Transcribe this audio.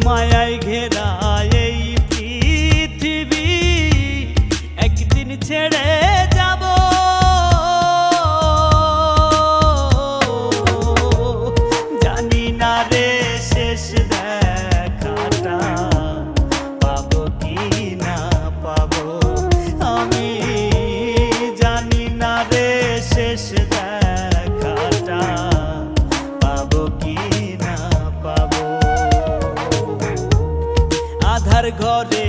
মায়ায় ঘেরা এই পৃথিবী একদিন ছেড়ে যাব। জানি না রে শেষ দেখাটা পাবো কি না পাবো, আমি জানি না রে শেষ দেখাটা পাবো কি না পাবো। আধার ঘরে